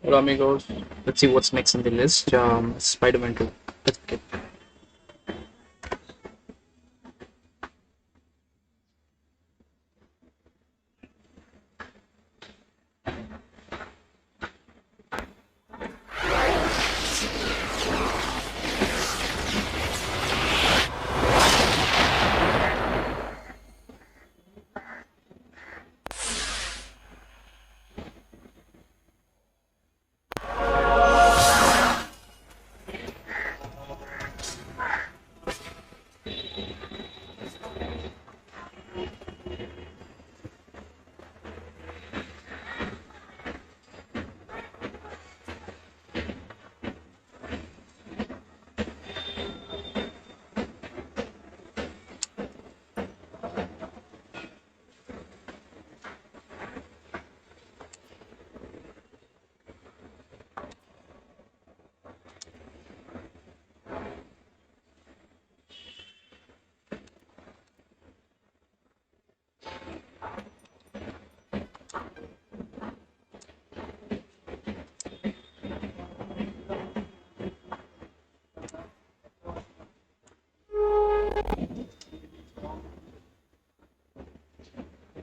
Hello amigos, let's see what's next in the list. Spider-Man 2. Let's get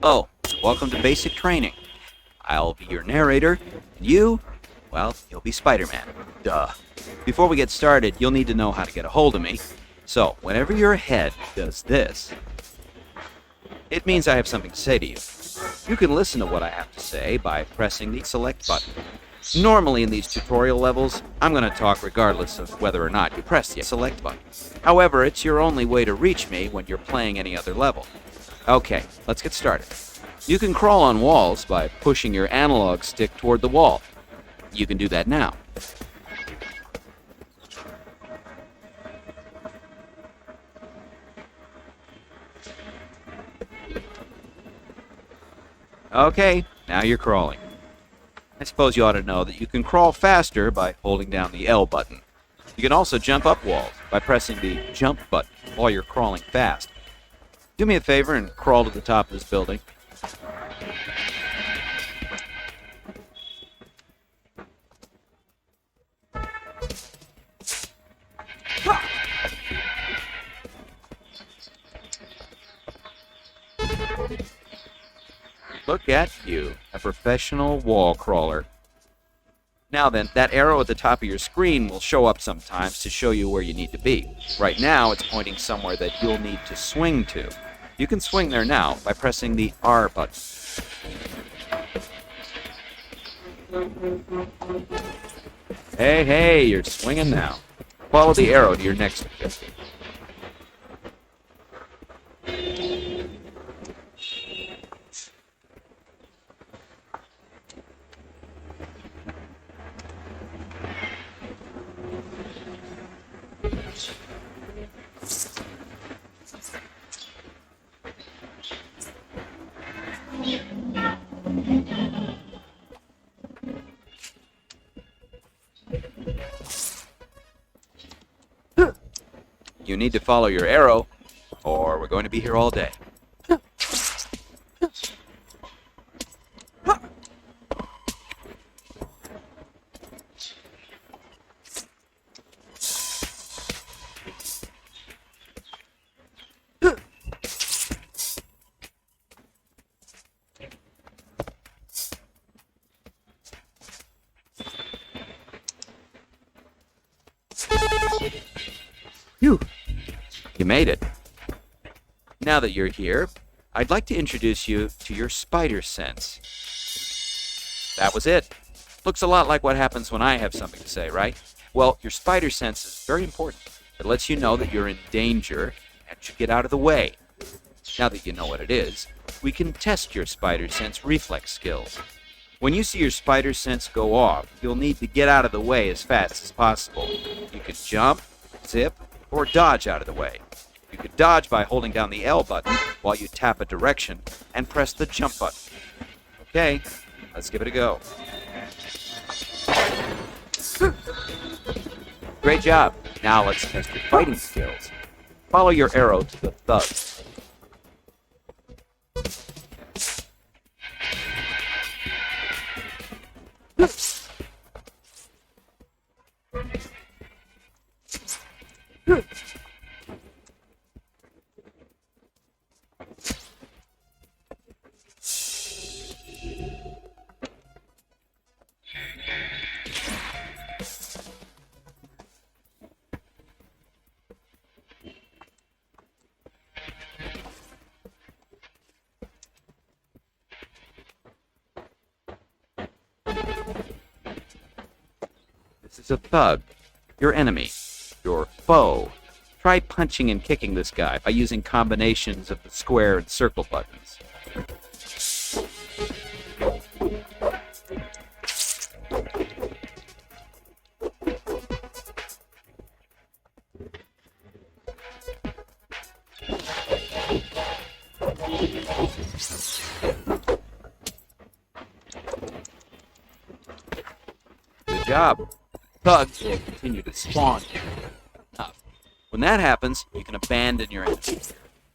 Hello, welcome to basic training. I'll be your narrator, and you, well, you'll be Spider-Man. Duh. Before we get started, you'll need to know how to get a hold of me. So, whenever your head does this, it means I have something to say to you. You can listen to what I have to say by pressing the select button. Normally in these tutorial levels, I'm going to talk regardless of whether or not you press the select button. However, it's your only way to reach me when you're playing any other level. Okay, let's get started. You can crawl on walls by pushing your analog stick toward the wall. You can do that now. Okay, now you're crawling. I suppose you ought to know that you can crawl faster by holding down the L button. You can also jump up walls by pressing the jump button while you're crawling fast. Do me a favor and crawl to the top of this building. Look at you, a professional wall crawler. Now then, that arrow at the top of your screen will show up sometimes to show you where you need to be. Right now, it's pointing somewhere that you'll need to swing to. You can swing there now by pressing the R button. Hey, you're swinging now. Follow the arrow to your next objective. You need to follow your arrow, or we're going to be here all day. Phew. You made it. Now that you're here, I'd like to introduce you to your spider sense. That was it. Looks a lot like what happens when I have something to say, right? Well, your spider sense is very important. It lets you know that you're in danger and should get out of the way. Now that you know what it is, we can test your spider sense reflex skills. When you see your spider sense go off, you'll need to get out of the way as fast as possible. You can jump, zip, or dodge out of the way. You can dodge by holding down the L button while you tap a direction and press the jump button. Okay, let's give it a go. Great job. Now let's test your fighting skills. Follow your arrow to the thugs. This is a thug, your enemy, your foe. Try punching and kicking this guy by using combinations of the square and circle buttons. Good job. Thugs will continue to spawn here. When that happens, you can abandon your enemy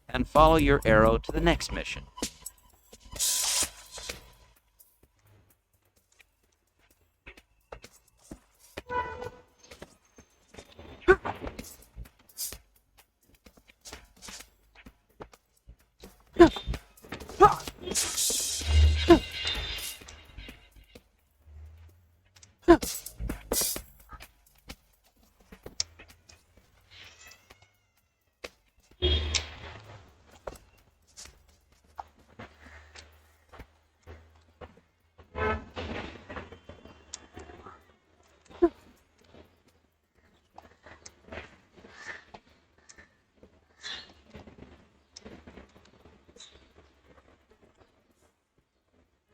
and follow your arrow to the next mission.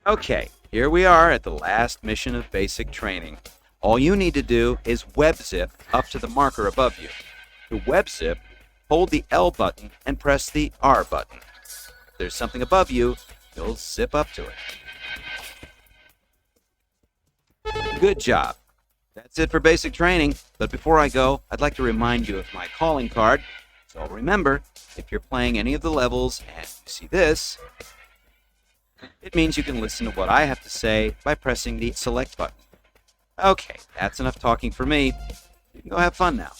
Okay, here we are at the last mission of basic training. All you need to do is web zip up to the marker above you. To web zip, hold the L button and press the R button. If there's something above you, you'll zip up to it. Good job. That's it for basic training, but before I go, I'd like to remind you of my calling card. So remember, if you're playing any of the levels and you see this, it means you can listen to what I have to say by pressing the select button. Okay, that's enough talking for me. You can go have fun now.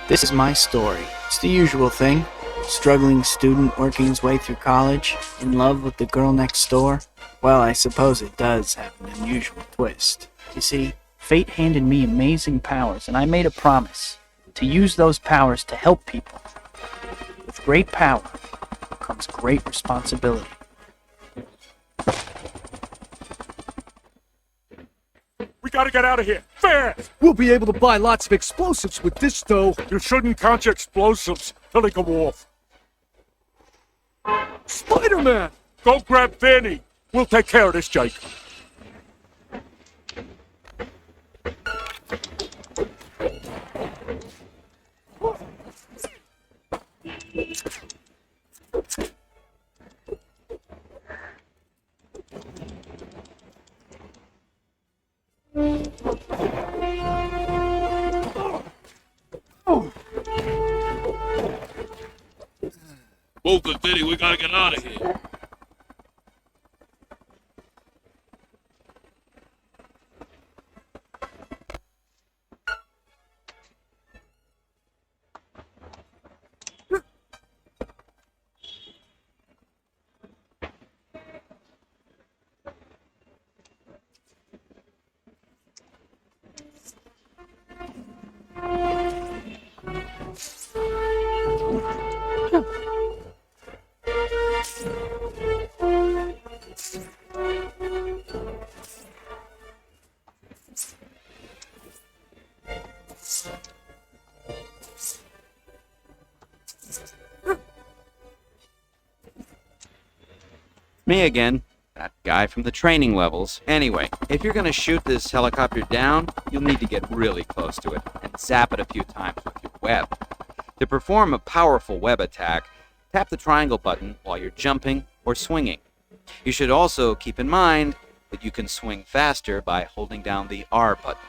This is my story. It's the usual thing. Struggling student working his way through college, in love with the girl next door. Well, I suppose it does have an unusual twist. You see, fate handed me amazing powers, and I made a promise to use those powers to help people. With great power comes great responsibility. We gotta get out of here, fast! We'll be able to buy lots of explosives with this, though. You shouldn't count your explosives till they go off. Spider-Man! Go grab Vanny. We'll take care of this, Jake. Move it, Vinny. We gotta get out of here. Me again. That guy from the training levels. Anyway, if you're going to shoot this helicopter down, you'll need to get really close to it and zap it a few times with your web. To perform a powerful web attack, tap the triangle button while you're jumping or swinging. You should also keep in mind that you can swing faster by holding down the R button.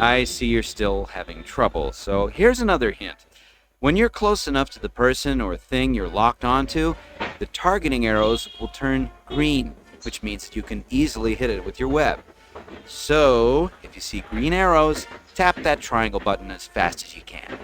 I see you're still having trouble, so here's another hint. When you're close enough to the person or thing you're locked onto, the targeting arrows will turn green, which means that you can easily hit it with your web. So, if you see green arrows, tap that triangle button as fast as you can.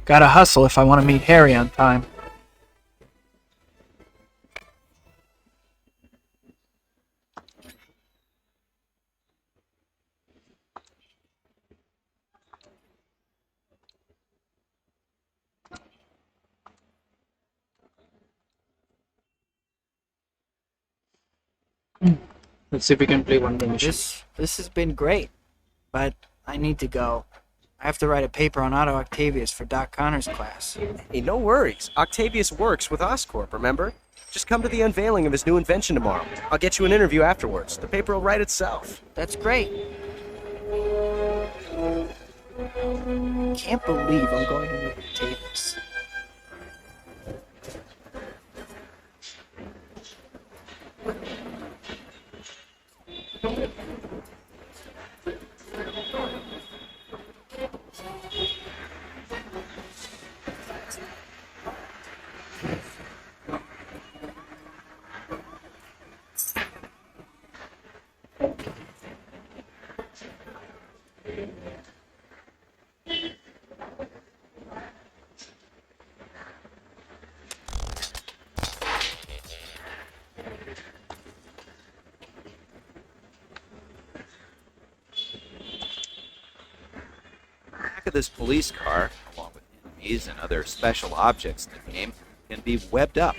Gotta hustle if I want to meet Harry on time. Let's see if we can play one more mission. This has been great, but I need to go. I have to write a paper on Otto Octavius for Doc Connor's class. Hey, no worries. Octavius works with Oscorp, remember? Just come to the unveiling of his new invention tomorrow. I'll get you an interview afterwards. The paper will write itself. That's great. Can't believe I'm going to meet Octavius. Of this police car, along with enemies and other special objects in the game, can be webbed up.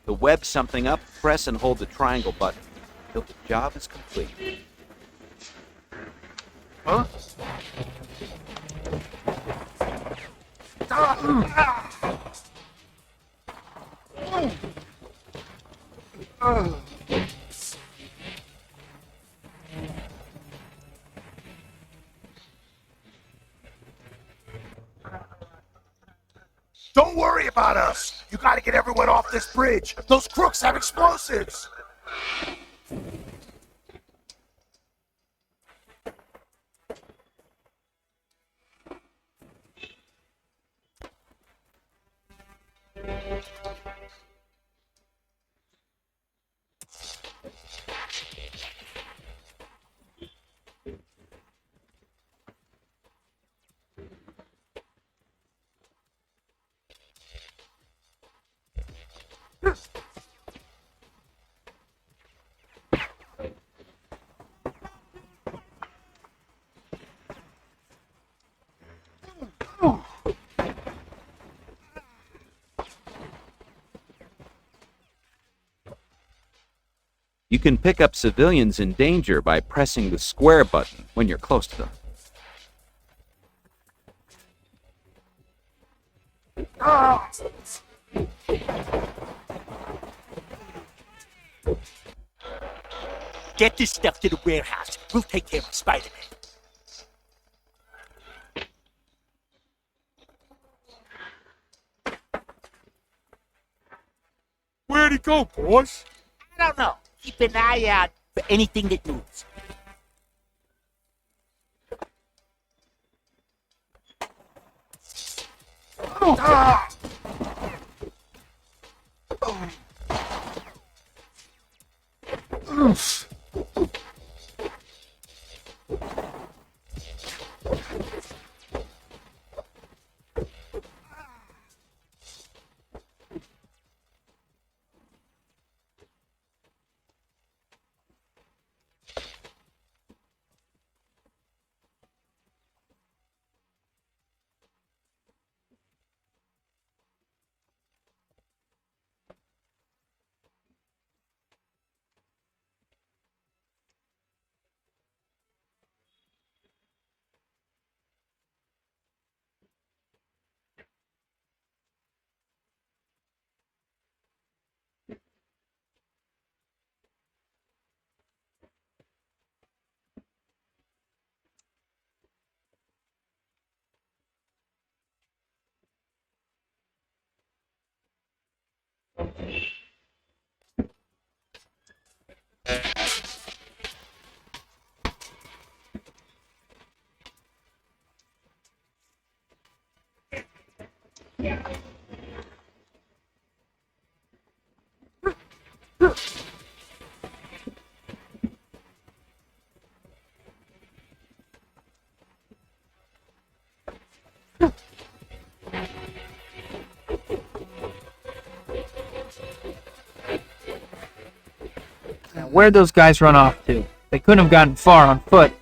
To web something up, press and hold the triangle button until the job is complete. Huh? Don't worry about us. You gotta get everyone off this bridge. Those crooks have explosives. You can pick up civilians in danger by pressing the square button when you're close to them. Get this stuff to the warehouse. We'll take care of Spider-Man. Where'd he go, boss? I don't know. Keep an eye out for anything that moves. Now, where'd those guys run off to? They couldn't have gotten far on foot.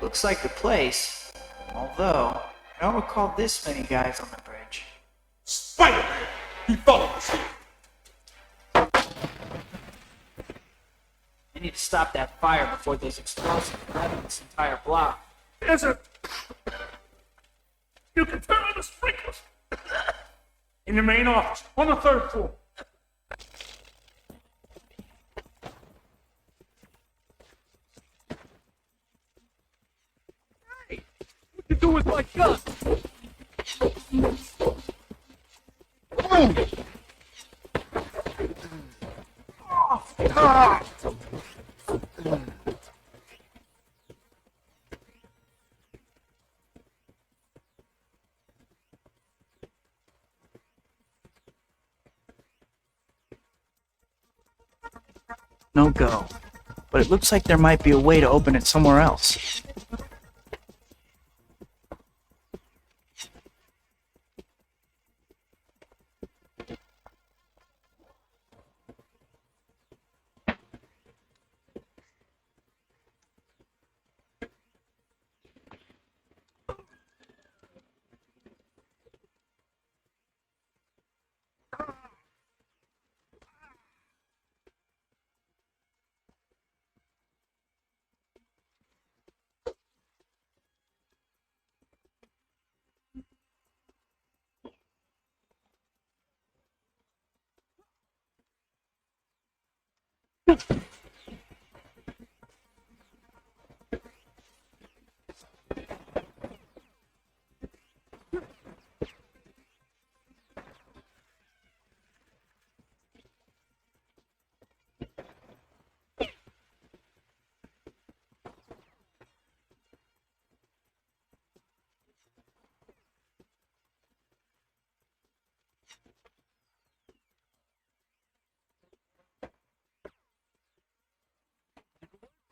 Looks like the place, although I don't recall this many guys on the bridge. Spider-Man! He followed us here. I need to stop that fire before those explosives flood this entire block. Is it? You can turn on the sprinklers. In the main office, on the 3rd floor. What you do with my gun? No go. But it looks like there might be a way to open it somewhere else.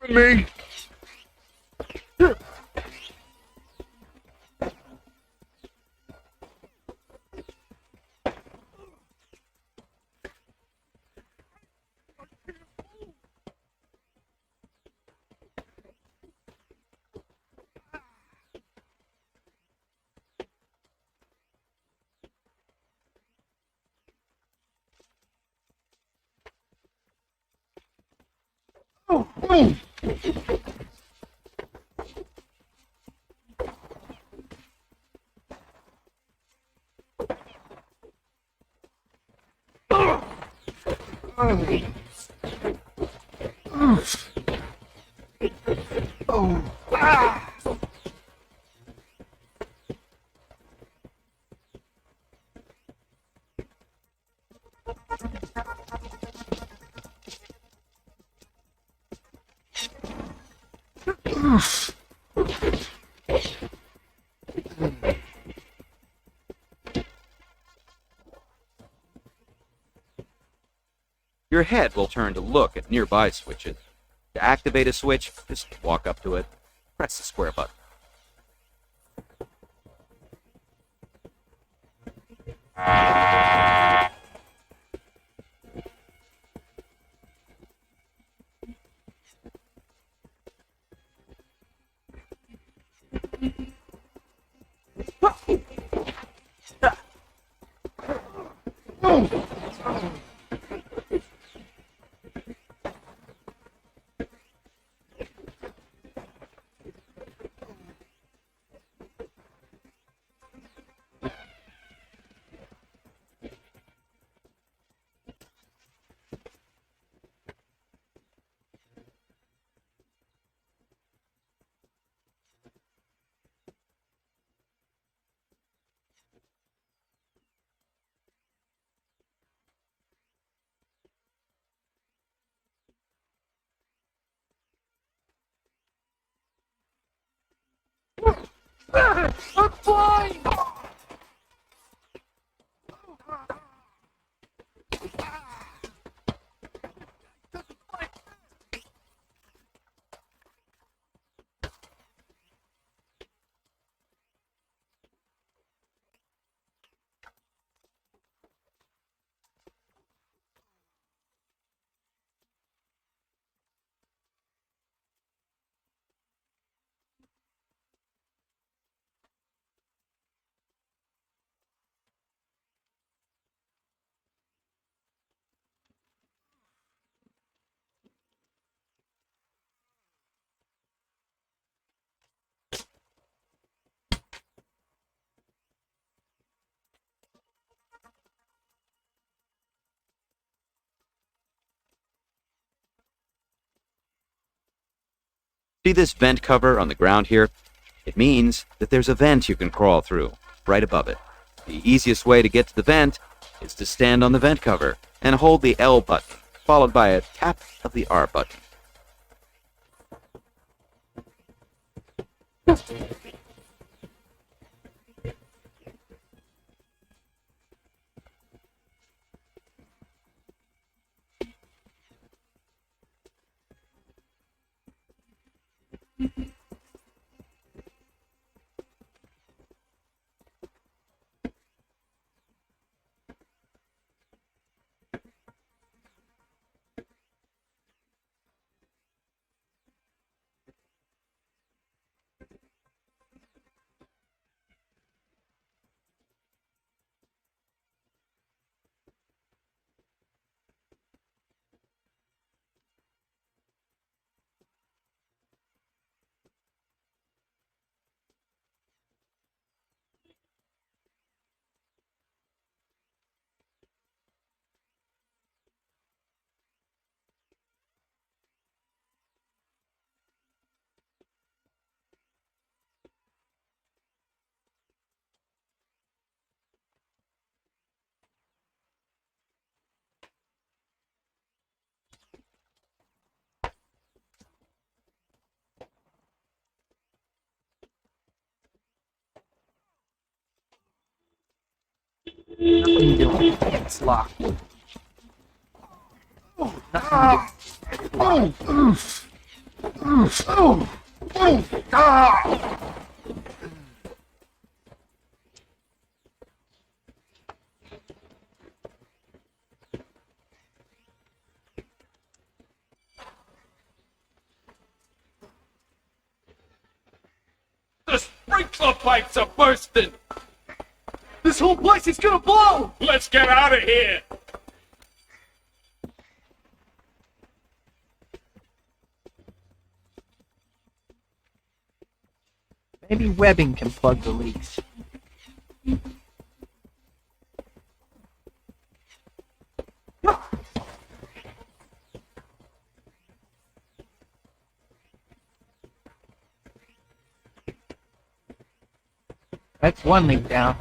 Me. Your head will turn to look at nearby switches. To activate a switch, just walk up to it, press the square button. I'm flying! See this vent cover on the ground here? It means that there's a vent you can crawl through, right above it. The easiest way to get to the vent is to stand on the vent cover and hold the L button, followed by a tap of the R button. Nothing doing. It's locked. Nothing doing. The sprinkler pipes are bursting. This whole place is gonna blow! Let's get out of here. Maybe webbing can plug the leaks. That's one leak down.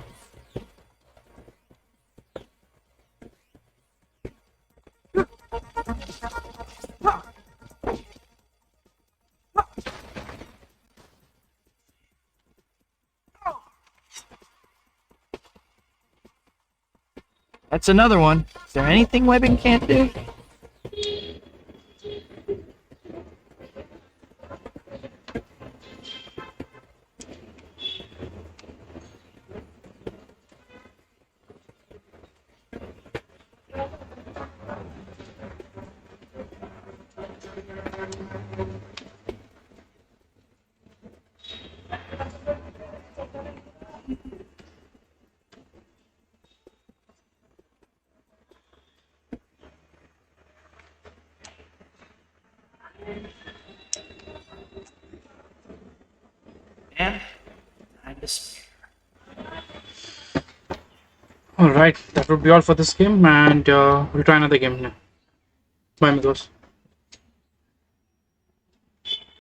That's another one. Is there anything webbing can't do? And time to spare. Alright, that would be all for this game, and we'll try another game now. Bye, amigos.